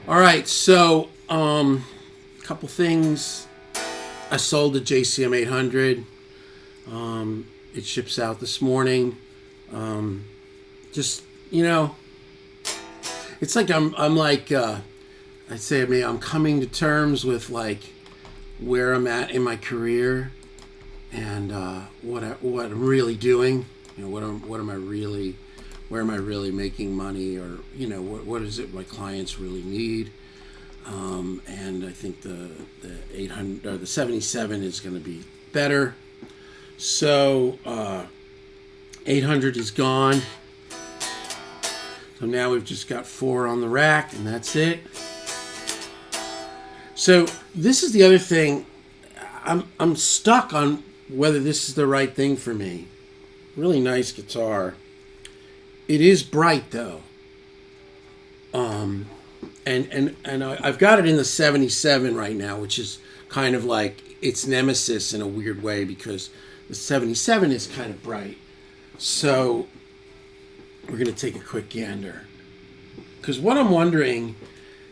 All right, so a couple things. I sold the JCM800. It ships out this morning. Just it's like I'm like I'd say I'm coming to terms with like where I'm at in my career and what I'm really doing. What am I really, where am I really making money, or what is it my clients really need. And I think the 800 or the 77 is going to be better. So 800 is gone. So now we've just got 4 on the rack, and that's it. So this is the other thing. I'm stuck on whether this is the right thing for me. Really nice guitar. It is bright though. And I've got it in the 77 right now, which is kind of like its nemesis in a weird way because the 77 is kind of bright. So we're going to take a quick gander. Because what I'm wondering,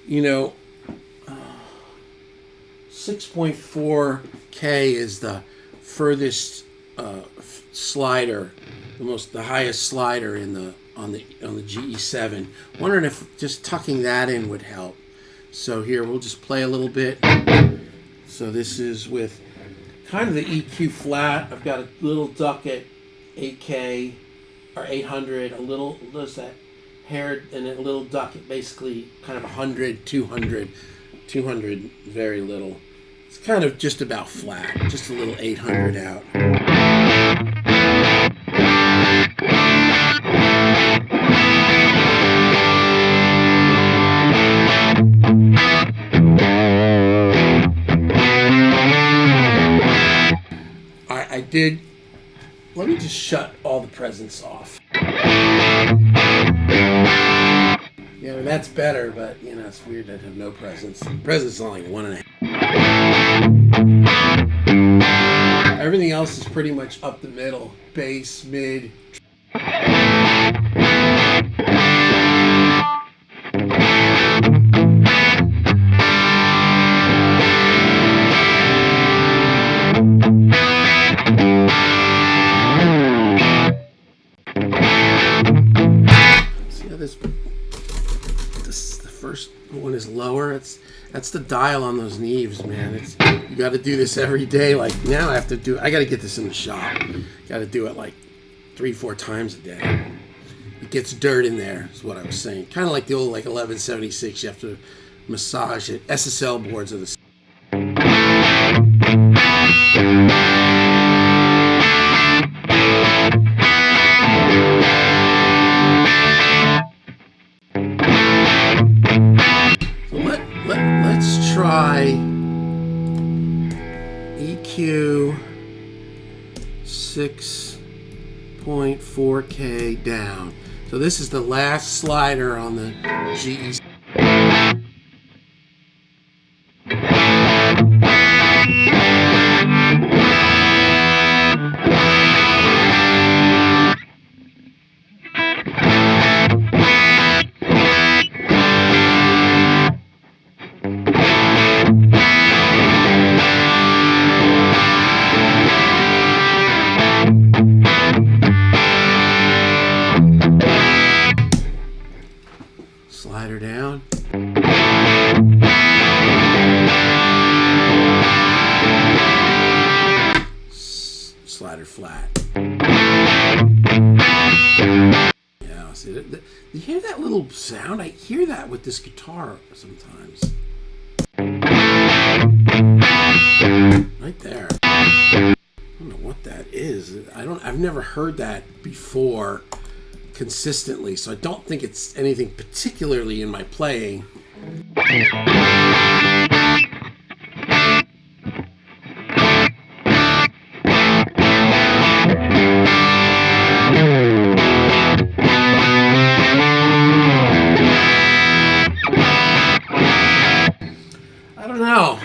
6.4K is the furthest slider, the highest slider on the GE7. Wondering if just tucking that in would help. So here we'll just play a little bit. So this is with kind of the EQ flat. I've got a little duck at 8K or 800, a little, there's that hair, and a little duck at basically kind of 100, 200, very little. It's kind of just about flat, just a little 800 out. I did. Let me just shut all the presents off. Yeah, that's better, but it's weird to have no presents. Presents are only 1.5. Everything else is pretty much up the middle. Bass, mid. The first one is lower. That's the dial on those Neves, man. You got to do this every day. Like now, I got to get this in the shop. Got to do it like 3-4 times a day. It gets dirt in there, is what I was saying. Kind of like the old 1176. You have to massage it. SSL boards are the same. Let's try EQ 6.4K down. So this is the last slider on the GE. Slider down. Slider flat. Yeah, see, you hear that little sound? I hear that with this guitar sometimes. Right there. I don't know what that is. I've never heard that before consistently, so I don't think it's anything particularly in my playing. I don't know.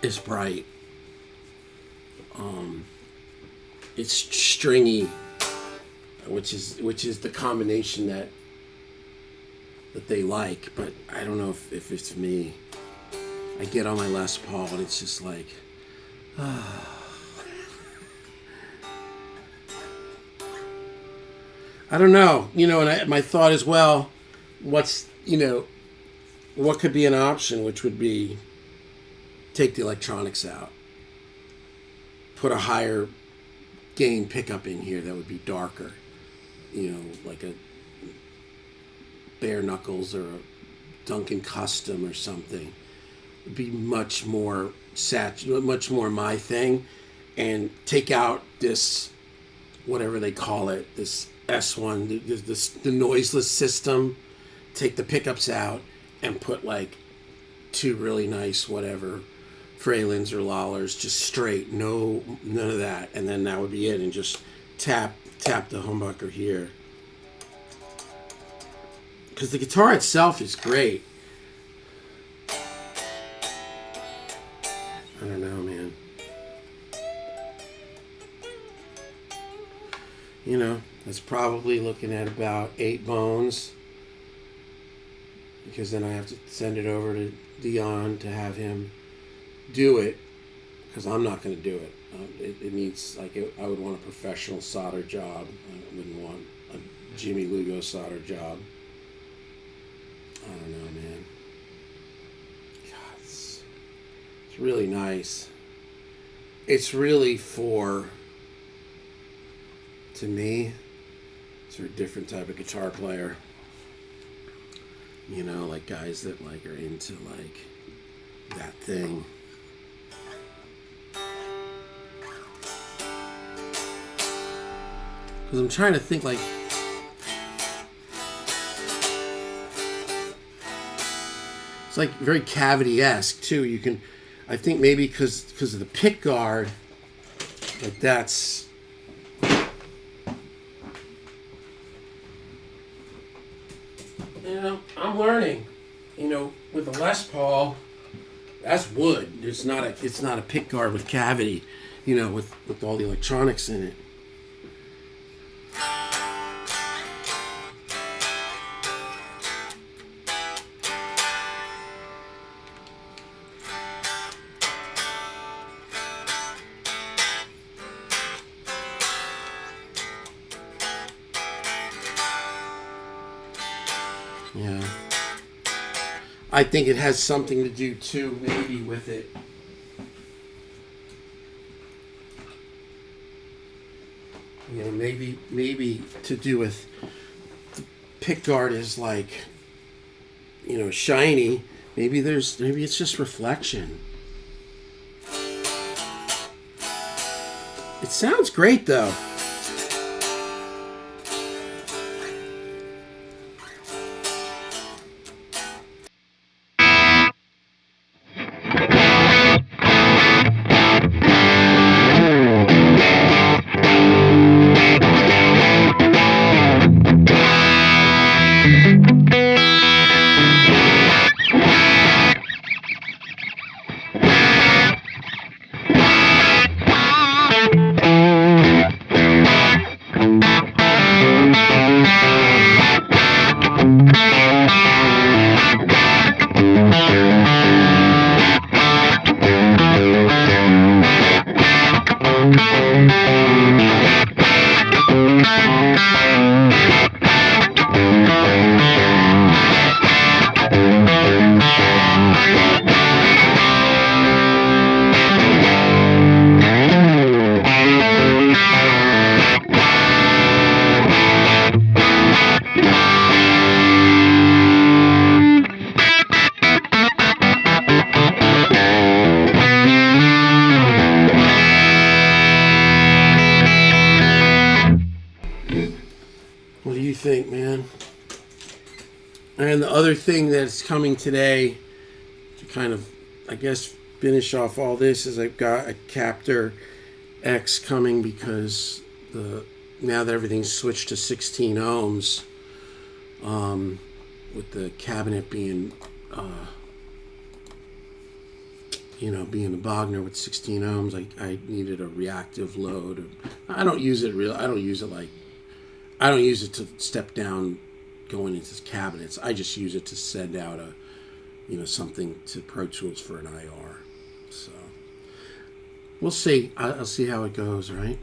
is bright. It's stringy, which is the combination that they like. But I don't know if it's me. I get on my Les Paul and it's just like, I don't know. And my thought is, well, what could be an option, which would be take the electronics out, put a higher gain pickup in here that would be darker, like a Bare Knuckles or a Duncan Custom or something. It'd be much more much more my thing, and take out this, whatever they call it, this S1, the noiseless system. Take the pickups out and put like two really nice whatever Freylins or Lollers, just straight, none of that, and then that would be it, and just tap the humbucker here, because the guitar itself is great. I don't know, man. That's probably looking at about 8 bones, because then I have to send it over to Dion to have him do it, because I'm not going to do it. It needs, I would want a professional solder job. I wouldn't want a Jimmy Lugo solder job. I don't know, man. God, it's really nice. It's really to me, it's for a different type of guitar player. Like guys that are into that thing. Because I'm trying to think it's like very cavity-esque too. I think maybe because of the pick guard, that's. I'm learning. With a Les Paul, that's wood. It's not a pick guard with cavity. With all the electronics in it. Yeah. I think it has something to do too, maybe, with it. Maybe to do with the pickguard is shiny. Maybe it's just reflection. It sounds great though. What do you think, man? And the other thing that's coming today, to kind of, I guess, finish off all this, is I've got a Captor X coming, because now that everything's switched to 16 ohms, with the cabinet being being a Bogner with 16 ohms, I needed a reactive load. I don't use it I don't use it to step down going into cabinets. I just use it to send out something to Pro Tools for an IR. So we'll see. I'll see how it goes, right?